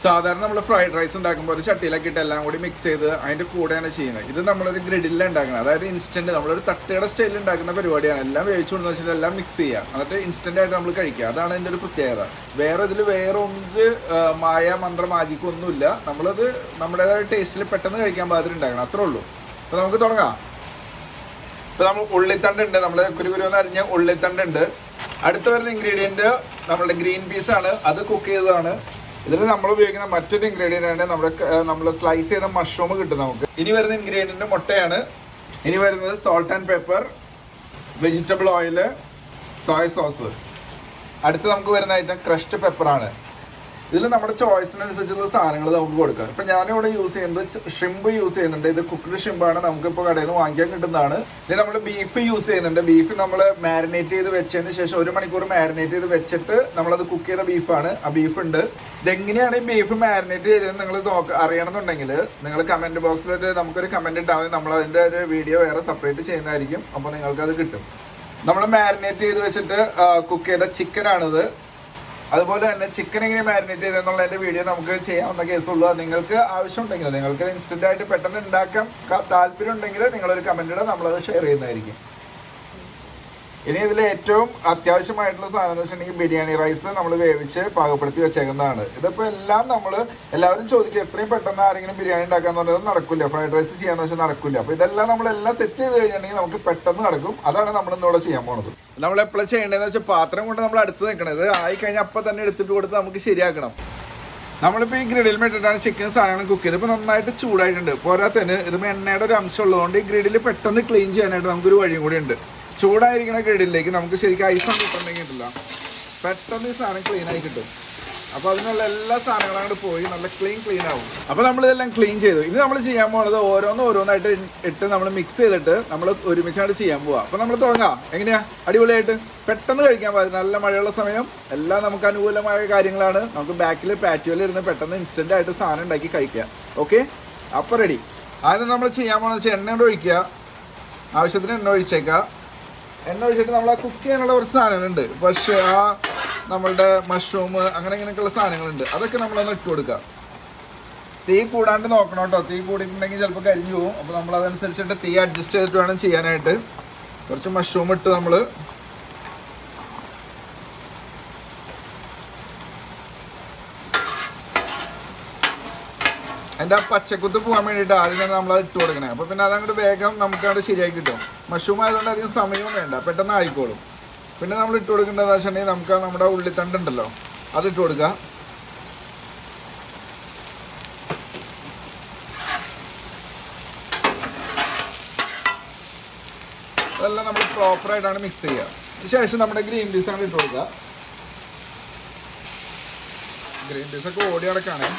സാധാരണ നമ്മൾ fried rice ഉണ്ടാക്കുമ്പോൾ ഒരു ചട്ടിയിലൊക്കെ ഇട്ട് എല്ലാം കൂടി മിക്സ് ചെയ്ത് അതിൻ്റെ കൂടെയാണ് ചെയ്യുന്നത്. ഇത് നമ്മളൊരു ഗ്രിഡിലാണ് ഉണ്ടാക്കുന്നത്. അതായത് ഇൻസ്റ്റൻറ്റ് നമ്മളൊരു തട്ടുകട സ്റ്റൈലിൽ ഉണ്ടാക്കുന്ന പരിപാടിയാണ്. എല്ലാം വേവിച്ചു കൊണ്ടെന്ന് വെച്ചിട്ട് എല്ലാം മിക്സ് ചെയ്യുക, എന്നിട്ട് ഇൻസ്റ്റൻ്റ് ആയിട്ട് നമ്മൾ കഴിക്കുക. അതാണ് അതിൻ്റെ ഒരു പ്രത്യേകത. ഇതിൽ വേറെ ഒന്ന് മായ മന്ത്രം മാജിക്കും ഒന്നുമില്ല. നമ്മളത് നമ്മുടേതായ ടേസ്റ്റിൽ പെട്ടെന്ന് കഴിക്കാൻ പാകത്തിൽ ഉണ്ടാക്കണം, അത്രേ ഉള്ളൂ. അപ്പോൾ നമുക്ക് തുടങ്ങാം. ഇപ്പോൾ നമ്മൾ ഉള്ളിത്തണ്ടുണ്ട്, നമ്മൾ കുരുകുരുന്ന് അരിഞ്ഞ ഉള്ളിത്തണ്ടുണ്ട്. അടുത്ത വരുന്ന ഇൻഗ്രീഡിയൻറ്റ് നമ്മുടെ ഗ്രീൻ പീസാണ്, അത് കുക്ക് ചെയ്തതാണ്. ഇതിൽ നമ്മൾ ഉപയോഗിക്കുന്ന മറ്റൊരു ഇൻഗ്രീഡിയൻ്റ് ആണ് നമ്മൾ സ്ലൈസ് ചെയ്ത മഷ്റൂം കിട്ടും നമുക്ക്. ഇനി വരുന്ന ഇൻഗ്രീഡിയൻറ്റ് മുട്ടയാണ്. ഇനി വരുന്നത് salt and pepper, vegetable oil, soya sauce. അടുത്ത് നമുക്ക് വരുന്ന ഐറ്റം ക്രഷ്ഡ് പെപ്പറാണ്. ഇതിൽ നമ്മുടെ ചോയ്സിനനുസരിച്ചുള്ള സാധനങ്ങൾ നമുക്ക് കൊടുക്കാം. ഇപ്പം ഞാനിവിടെ യൂസ് ചെയ്യുന്നത് ഷ്രിമ്പ് യൂസ് ചെയ്യുന്നുണ്ട്. ഇത് കുക്ക്ഡ് ഷ്രിമ്പാണ്, നമുക്കിപ്പോൾ കടയിൽ നിന്ന് വാങ്ങിക്കാൻ കിട്ടുന്നതാണ്. ഇത് നമ്മൾ ബീഫ് യൂസ് ചെയ്യുന്നുണ്ട്. ബീഫ് നമ്മൾ മാരിനേറ്റ് ചെയ്ത് വെച്ചതിന് ശേഷം 1 മണിക്കൂർ മാരിനേറ്റ് ചെയ്ത് വെച്ചിട്ട് നമ്മളത് കുക്ക് ചെയ്ത ബീഫാണ്. ആ ബീഫ് ഉണ്ട്. ഇതെങ്ങനെയാണ് ഈ ബീഫ് മാരിനേറ്റ് ചെയ്തതെന്ന് നിങ്ങൾ അറിയണമെന്നുണ്ടെങ്കിൽ നിങ്ങൾ കമൻറ്റ് ബോക്സിൽ നമുക്കൊരു കമൻറ്റ് ഇട്ടാൽ മതി. നമ്മൾ അതിൻ്റെ ഒരു വീഡിയോ വേറെ സെപ്പറേറ്റ് ചെയ്യുന്നതായിരിക്കും. അപ്പോൾ നിങ്ങൾക്കത് കിട്ടും. നമ്മൾ മാരിനേറ്റ് ചെയ്ത് വെച്ചിട്ട് കുക്ക് ചെയ്ത ചിക്കനാണിത്. അതുപോലെ തന്നെ ചിക്കൻ എങ്ങനെ മാരിനേറ്റ് ചെയ്തെന്നുള്ളതിൻ്റെ വീഡിയോ നമുക്ക് ചെയ്യാവുന്ന കേസുള്ളൂ. നിങ്ങൾക്ക് ആവശ്യമുണ്ടെങ്കിൽ, നിങ്ങൾക്ക് ഇൻസ്റ്റൻ്റ് ആയിട്ട് പെട്ടെന്ന് ഉണ്ടാക്കാൻ താല്പര്യം ഉണ്ടെങ്കിൽ നിങ്ങളൊരു കമൻറ്റ് ഇടാൻ, നമ്മളത് ഷെയർ ചെയ്യുന്നതായിരിക്കും. ഇനി ഇതിൽ ഏറ്റവും അത്യാവശ്യമായിട്ടുള്ള സാധനം എന്ന് വെച്ചിട്ടുണ്ടെങ്കിൽ ബിരിയാണി റൈസ് നമ്മൾ വേവിച്ച് പാകപ്പെടുത്തി വെച്ചേക്കുന്നതാണ്. ഇതിപ്പോൾ എല്ലാവരും ചോദിക്കും എത്രയും പെട്ടെന്ന് ആരെങ്കിലും ബിരിയാണി ഉണ്ടാക്കാന്ന് പറഞ്ഞത് നടക്കില്ല, ഫ്രൈഡ് റൈസ് ചെയ്യാന്ന് വെച്ചാൽ നടക്കില്ല. അപ്പോൾ ഇതെല്ലാം നമ്മളെല്ലാം സെറ്റ് ചെയ്ത് കഴിഞ്ഞിട്ടുണ്ടെങ്കിൽ നമുക്ക് പെട്ടെന്ന് നടക്കും. അതാണ് നമ്മൾ ഇന്നിവിടെ ചെയ്യാൻ പോകുന്നത്. നമ്മൾ എപ്പോഴും ചെയ്യേണ്ടതെന്ന് വെച്ചാൽ പാത്രം കൊണ്ട് നമ്മൾ അടുത്ത് നിൽക്കണത് ആയിക്കഴിഞ്ഞാൽ അപ്പം തന്നെ എടുത്തിട്ട് കൊടുത്ത് നമുക്ക് ശരിയാക്കണം. നമ്മളിപ്പോൾ ഈ ഗ്രിഡിൽ ഇട്ടിട്ടാണ് ചിക്കൻ സാധനങ്ങൾ കുക്ക് ചെയ്ത്. ഇപ്പോൾ നന്നായിട്ട് ചൂടായിട്ടുണ്ട്. പോരാത്തതിന് ഇതിപ്പോൾ എണ്ണയുടെ ഒരു അംശം ഉള്ളതുകൊണ്ട് ഈ ഗ്രിഡിൽ പെട്ടെന്ന് ക്ലീൻ ചെയ്യാനായിട്ട് നമുക്കൊരു വഴിയും കൂടി ഉണ്ട്. ചൂടായിരിക്കുന്ന ഗ്രിഡിലേക്ക് നമുക്ക് ശരിക്കും ഐസൊന്നും ഇട്ടുണ്ടെങ്കിൽ കിട്ടില്ല, പെട്ടെന്ന് ഈ സാധനം ക്ലീൻ ആയി കിട്ടും. അപ്പോൾ അതിനുള്ള എല്ലാ സാധനങ്ങളും അങ്ങോട്ട് പോയി നല്ല ക്ലീൻ ആവും. അപ്പോൾ നമ്മളിതെല്ലാം ക്ലീൻ ചെയ്തു. ഇനി നമ്മൾ ചെയ്യാൻ പോകുന്നത് ഓരോന്നായിട്ട് ഇട്ട് നമ്മൾ മിക്സ് ചെയ്തിട്ട് നമ്മൾ ഒരുമിച്ചായിട്ട് ചെയ്യാൻ പോവാം. അപ്പോൾ നമ്മൾ തുടങ്ങാം. എങ്ങനെയാ? അടിപൊളിയായിട്ട് പെട്ടെന്ന് കഴിക്കാൻ പാടില്ല. നല്ല മഴയുള്ള സമയം, എല്ലാം നമുക്ക് അനുകൂലമായ കാര്യങ്ങളാണ്. നമുക്ക് ബാക്കിൽ പാറ്റിയോയിൽ ഇരുന്ന് പെട്ടെന്ന് ഇൻസ്റ്റൻ്റ് ആയിട്ട് സാധനം ഉണ്ടാക്കി കഴിക്കാം. ഓക്കെ, അപ്പോൾ റെഡി. ആദ്യം നമ്മൾ ചെയ്യാൻ പോകുന്നത് വെച്ചാൽ എണ്ണ ഒഴിക്കുക. ആവശ്യത്തിന് എണ്ണ ഒഴിച്ചേക്കുക. എണ്ണ ഒഴിച്ചിട്ട് നമ്മൾ ആ കുക്ക് ചെയ്യാനുള്ള കുറച്ച് സാധനങ്ങളുണ്ട്. പക്ഷേ നമ്മളുടെ മഷ്റൂം അങ്ങനെയൊക്കെയുള്ള സാധനങ്ങളുണ്ട്. അതൊക്കെ നമ്മളൊന്ന് ഇട്ട് കൊടുക്കുക. തീ കൂടാണ്ട് നോക്കണം കേട്ടോ. തീ കൂടിയിട്ടുണ്ടെങ്കിൽ ചിലപ്പോൾ കരിഞ്ഞു പോകും. അപ്പോൾ നമ്മൾ അതനുസരിച്ചിട്ട് തീ അഡ്ജസ്റ്റ് ചെയ്തിട്ട് വേണം ചെയ്യാനായിട്ട്. കുറച്ച് മഷ്റൂം ഇട്ട് നമ്മൾ അതിൻ്റെ ആ പച്ചക്കുത്ത് പോകാൻ വേണ്ടിയിട്ട് ആദ്യം നമ്മളത് ഇട്ട് കൊടുക്കണേ. അപ്പോൾ പിന്നെ അതങ്ങോട്ട് വേഗം നമുക്കവിടെ ശരിയാക്കി കിട്ടും. മഷ്റൂം ആയതുകൊണ്ട് അധികം സമയവും വേണ്ട, പെട്ടെന്ന് ആയിക്കോളും. പിന്നെ നമ്മൾ ഇട്ട് കൊടുക്കേണ്ടതെന്ന് വെച്ചിട്ടുണ്ടെങ്കിൽ നമുക്ക് നമ്മുടെ ഉള്ളിത്തണ്ട് ഉണ്ടല്ലോ, അതിട്ട് കൊടുക്കുക. അതെല്ലാം നമ്മൾ പ്രോപ്പറായിട്ടാണ് മിക്സ് ചെയ്യുക. അതിനുശേഷം നമ്മുടെ ഗ്രീൻ പീസാണ് ഇട്ട് കൊടുക്കുക. ഗ്രീൻ പീസൊക്കെ ഓടി നടക്കുകയാണ്.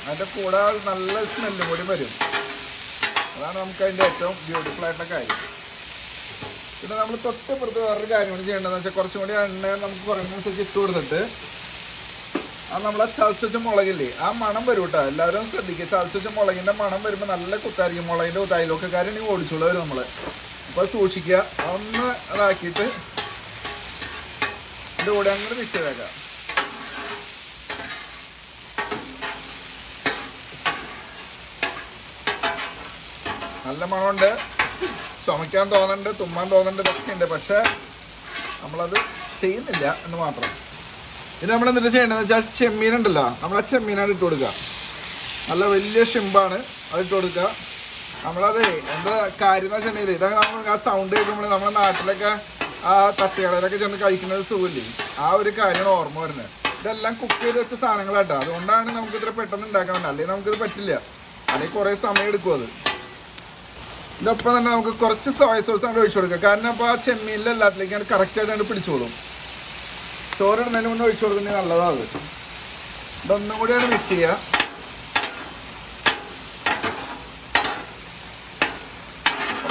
അതിൻ്റെ കൂടെ നല്ല സ്മെല്ലും കൂടി വരും. അതാണ് നമുക്ക് അതിൻ്റെ ഏറ്റവും ബ്യൂട്ടിഫുൾ ആയിട്ടുള്ള കാര്യം. പിന്നെ നമ്മൾ തൊട്ടപ്പുറത്ത് വേറൊരു കാര്യം കൂടി ചെയ്യേണ്ടതെന്ന് വെച്ചാൽ കുറച്ചും കൂടി എണ്ണ നമുക്ക് കുറയുന്നതനുസരിച്ച് ഇട്ട് കൊടുത്തിട്ട് നമ്മളെ ചതച്ച മുളകില്ലേ, ആ മണം വരും കേട്ടോ. എല്ലാവരും ശ്രദ്ധിക്കുക. ചതച്ച മുളകിൻ്റെ മണം വരുമ്പോൾ നല്ല കുത്തായിരിക്കും. മുളകിൻ്റെ അയൽവക്കക്കാരെങ്കിൽ ഓടിച്ചോളൂ വരും നമ്മൾ. അപ്പോൾ സൂക്ഷിക്കുക. ഒന്ന് അതാക്കിയിട്ട് ഇതിൻ്റെ കൂടെ അങ്ങോട്ട് മിക്സ് ചെയ്തേക്കാം. നല്ല മണമുണ്ട്, ചുമയ്ക്കാൻ തോന്നുന്നുണ്ട്, തുമ്മാൻ തോന്നുന്നുണ്ട്, ഇതൊക്കെ ഉണ്ട്. പക്ഷേ നമ്മളത് ചെയ്യുന്നില്ല എന്ന് മാത്രം. ഇത് നമ്മൾ എന്നിട്ട് ചെയ്യേണ്ടതെന്ന് വെച്ചാൽ ചെമ്മീനുണ്ടല്ലോ, നമ്മൾ ആ ചെമ്മീനാണ് ഇട്ട് കൊടുക്കുക. നല്ല വലിയ ഷിമ്പാണ്, അത് ഇട്ട് കൊടുക്കുക. നമ്മളത് എന്താ കാര്യം എന്ന് വെച്ചിട്ടുണ്ടെങ്കിൽ ഇതൊക്കെ നമ്മൾ ആ സൗണ്ട് കേൾക്കുമ്പോൾ നമ്മുടെ നാട്ടിലൊക്കെ ആ തട്ടുകടയിലൊക്കെ ചെന്ന് കഴിക്കുന്നത് സുഖമില്ലേ, ആ ഒരു കാര്യമാണ് ഓർമ്മ വരുന്നത്. ഇതെല്ലാം കുക്ക് ചെയ്ത് വെച്ച സാധനങ്ങളാട്ടോ. അതുകൊണ്ടാണ് നമുക്ക് ഇത്ര പെട്ടെന്ന് ഉണ്ടാക്കാൻ. അല്ലെങ്കിൽ നമുക്കിത് പറ്റില്ല, അല്ലെങ്കിൽ കുറേ സമയം എടുക്കും അത്. ഇതൊപ്പം തന്നെ നമുക്ക് കുറച്ച് സോയ സോസ് ആണ് ഒഴിച്ചു കൊടുക്കുക. കാരണം അപ്പോൾ ആ ചെമ്മീനിൽ എല്ലാത്തിലേക്കാണ് കറക്റ്റായിട്ട് പിടിച്ചോളും. ചോറിടുന്നതിന് മുന്നേ ഒഴിച്ചു കൊടുക്കുന്നത് നല്ലതാണ്. ഇതൊന്നും കൂടിയാണ് മിക്സ് ചെയ്യുക.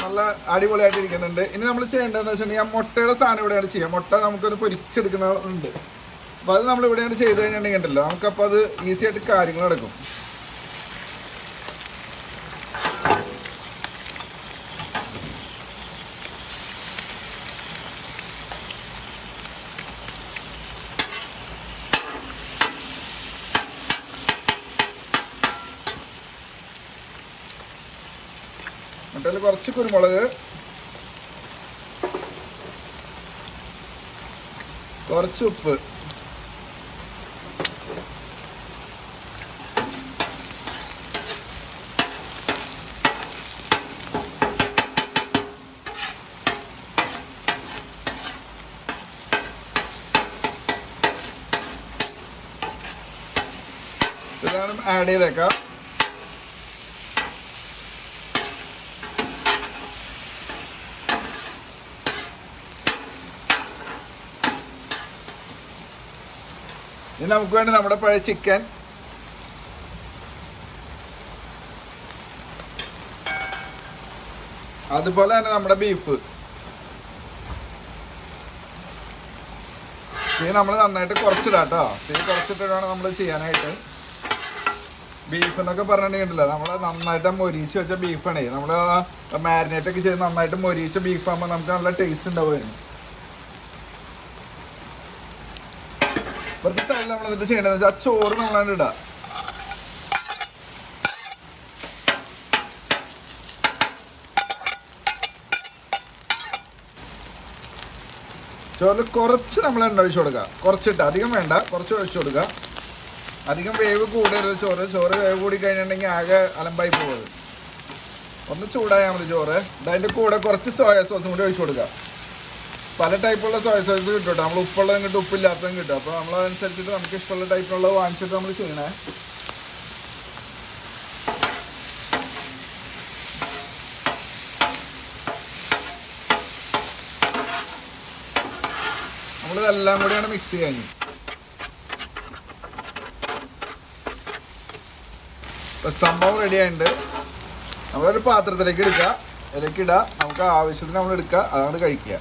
നല്ല അടിപൊളിയായിട്ട് ഇരിക്കുന്നുണ്ട്. ഇനി നമ്മൾ ചെയ്യേണ്ടതെന്ന് വെച്ചിട്ടുണ്ടെങ്കിൽ ആ മുട്ടയുടെ സാധനം ഇവിടെയാണ് ചെയ്യുക. മുട്ട നമുക്കൊന്ന് പൊരിച്ചെടുക്കുന്നുണ്ട്. അപ്പോൾ അത് നമ്മൾ ഇവിടെയാണ് ചെയ്ത് കഴിഞ്ഞിട്ടുണ്ടെങ്കിൽ ഉണ്ടല്ലോ, നമുക്കപ്പോൾ അത് ഈസി ആയിട്ട് കാര്യങ്ങൾ നടക്കും. എന്നിട്ട് കുറച്ച് കുരുമുളക്, കുറച്ച് ഉപ്പ്, ഇതാണ് ആഡ് ചെയ്തേക്കാം. ഇനി നമുക്ക് വേണ്ടി നമ്മുടെ പഴയ ചിക്കൻ, അതുപോലെ തന്നെ നമ്മുടെ ബീഫ്. തീ നമ്മൾ നന്നായിട്ട് കുറച്ചിടാം കേട്ടോ. തീ കുറച്ചിട്ടാണ് നമ്മൾ ചെയ്യാനായിട്ട്. ബീഫ് എന്നൊക്കെ പറഞ്ഞിട്ടുണ്ടെങ്കിലല്ല, നമ്മൾ നന്നായിട്ട് മൊരിച്ച് വെച്ച ബീഫാണേ. നമ്മൾ മാരിനേറ്റ് ഒക്കെ ചെയ്ത് നന്നായിട്ട് മൊരിച്ച ബീഫാകുമ്പോൾ നമുക്ക് നല്ല ടേസ്റ്റ് ഉണ്ടാവുമായിരുന്നു. ഇപ്പോഴത്തെ സ്റ്റൈലിൽ നമ്മൾ എന്നിട്ട് ചെയ്യേണ്ടതെന്ന് വെച്ചാൽ ചോറ് നമ്മളാണ് ഇടുക. ചോറിൽ കുറച്ച് നമ്മൾ എണ്ണ ഒഴിച്ചു കൊടുക്കുക. കുറച്ചിട്ട്, അധികം വേണ്ട, കുറച്ച് ഒഴിച്ചു കൊടുക്കുക. അധികം വേവ് കൂടരുത് ചോറ് വേവ് കൂടി കഴിഞ്ഞിട്ടുണ്ടെങ്കിൽ ആകെ അലമ്പായി പോകുന്നത്. ഒന്ന് ചൂടായാൽ മതി ചോറ്. അതിൻ്റെ കൂടെ കുറച്ച് സോയ സോസും കൂടി ഒഴിച്ചു കൊടുക്കുക. പല ടൈപ്പുള്ള സോയ സോസ് കിട്ടും കേട്ടോ. നമ്മൾ ഉപ്പുള്ളതും കിട്ടും, ഉപ്പില്ലാത്തതും കിട്ടും. അപ്പോൾ നമ്മളതനുസരിച്ചിട്ട് നമുക്ക് ഇഷ്ടമുള്ള ടൈപ്പിലുള്ളത് വാങ്ങിച്ചിട്ട് നമ്മൾ ചെയ്യണേ. നമ്മളിതെല്ലാം കൂടിയാണ് മിക്സ് ചെയ്യാൻ. സംഭവം റെഡി ആയിട്ടുണ്ട്. നമ്മളൊരു പാത്രത്തിലേക്ക് എടുക്കുക, ഇലക്കിടുക, നമുക്ക് ആവശ്യത്തിന് നമ്മൾ എടുക്കുക, അതാണ് കഴിക്കുക.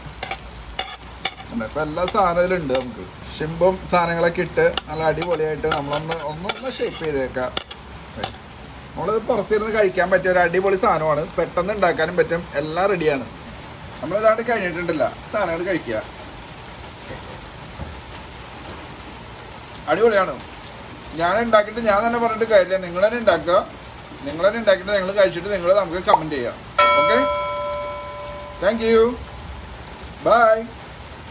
ഇപ്പം എല്ലാ സാധനവും ഉണ്ട്. നമുക്ക് ഷിമ്പും സാധനങ്ങളൊക്കെ ഇട്ട് നല്ല അടിപൊളിയായിട്ട് നമ്മളൊന്ന് ഷേപ്പ് ചെയ്തേക്കാം. നമ്മളിത് പുറത്തിരുന്ന് കഴിക്കാൻ പറ്റിയ ഒരു അടിപൊളി സാധനമാണ്. പെട്ടെന്ന് ഉണ്ടാക്കാനും പറ്റും. എല്ലാം റെഡിയാണ്. നമ്മളിതാണ്ട് കഴിഞ്ഞിട്ടുണ്ടല്ല, സാധനങ്ങൾ കഴിക്കുക. അടിപൊളിയാണ്. ഞാൻ ഉണ്ടാക്കിയിട്ട് ഞാൻ തന്നെ പറഞ്ഞിട്ട് കാര്യമില്ല. നിങ്ങൾ തന്നെ ഉണ്ടാക്കുക. നിങ്ങൾ തന്നെ ഉണ്ടാക്കിയിട്ട് നിങ്ങൾ കഴിച്ചിട്ട് നിങ്ങൾ നമുക്ക് കമൻറ്റ് ചെയ്യാം. Okay, thank you, by.